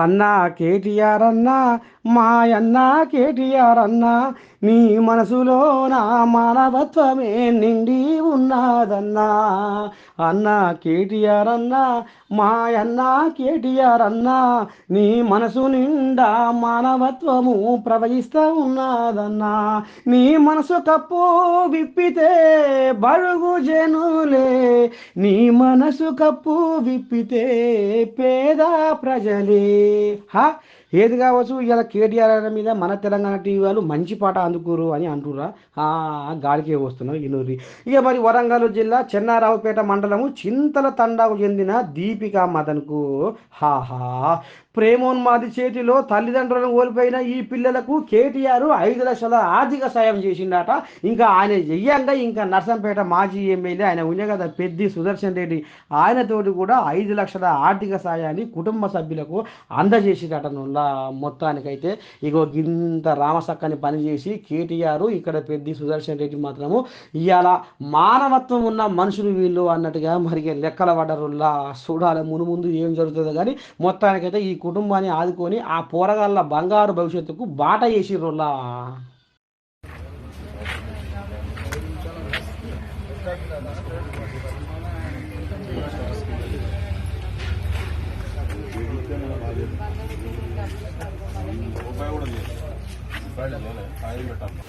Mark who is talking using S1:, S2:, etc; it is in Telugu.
S1: అన్నా కేటీఆర్ అన్నా మాయన్న కేటీఆర్ అన్నా నీ మనసులో నా మానవత్వమే నిండి ఉన్నదన్నా. అన్నా కేటీఆర్ అన్నా మాయన్న కేటీఆర్ అన్నా నీ మనసు నిండా మానవత్వము ప్రవహిస్తూ ఉన్నదన్నా. నీ మనసు కప్పు విప్పితే బడుగు జనులే, నీ మనసు కప్పు విప్పితే పేద ప్రజలే. హా ఏది కావచ్చు ఇలా కేటీఆర్ మీద మన తెలంగాణ టీవీ వాళ్ళు మంచి పాట అందుకోరు అని అంటుర్రా. గాలికే వస్తున్నారు ఇనూరి. ఇక మరి వరంగల్ జిల్లా చెన్నారావుపేట మండలము చింతల తండాకు చెందిన దీపికా మదన్కు హాహా ప్రేమోన్మాది చేతిలో తల్లిదండ్రులను కోల్పోయిన ఈ పిల్లలకు కేటీఆర్ 5 లక్షల ఆర్థిక సాయం చేసిండట. ఇంకా ఆయన చెయ్యంగా ఇంకా నర్సంపేట మాజీ ఎమ్మెల్యే ఆయన ఉండే కదా పెద్ది సుదర్శన్ రెడ్డి, ఆయనతోటి కూడా 5 లక్షల ఆర్థిక సాయాన్ని కుటుంబ సభ్యులకు అందజేసిరట. మొత్తానికైతే ఇగో ఇంత రామసక్కని పనిచేసి కేటీఆర్ ఇక్కడ పెద్ది సుదర్శన్ రెడ్డి మాత్రము ఇవాళ మానవత్వం ఉన్న మనుషులు వీళ్ళు అన్నట్టుగా మరి లెక్కల పడ్డరుల్లా. చూడాలి ముందు ఏం జరుగుతుందో కానీ మొత్తానికైతే ఈ కుటుంబాన్ని ఆదుకొని ఆ పోరగాళ్ళ బంగారు భవిష్యత్తుకు బాట వేసిర్రుల్లా.
S2: రూపాయి కూడా లేదు, రూపాయలు లేదు, 5 పెట్టాలి.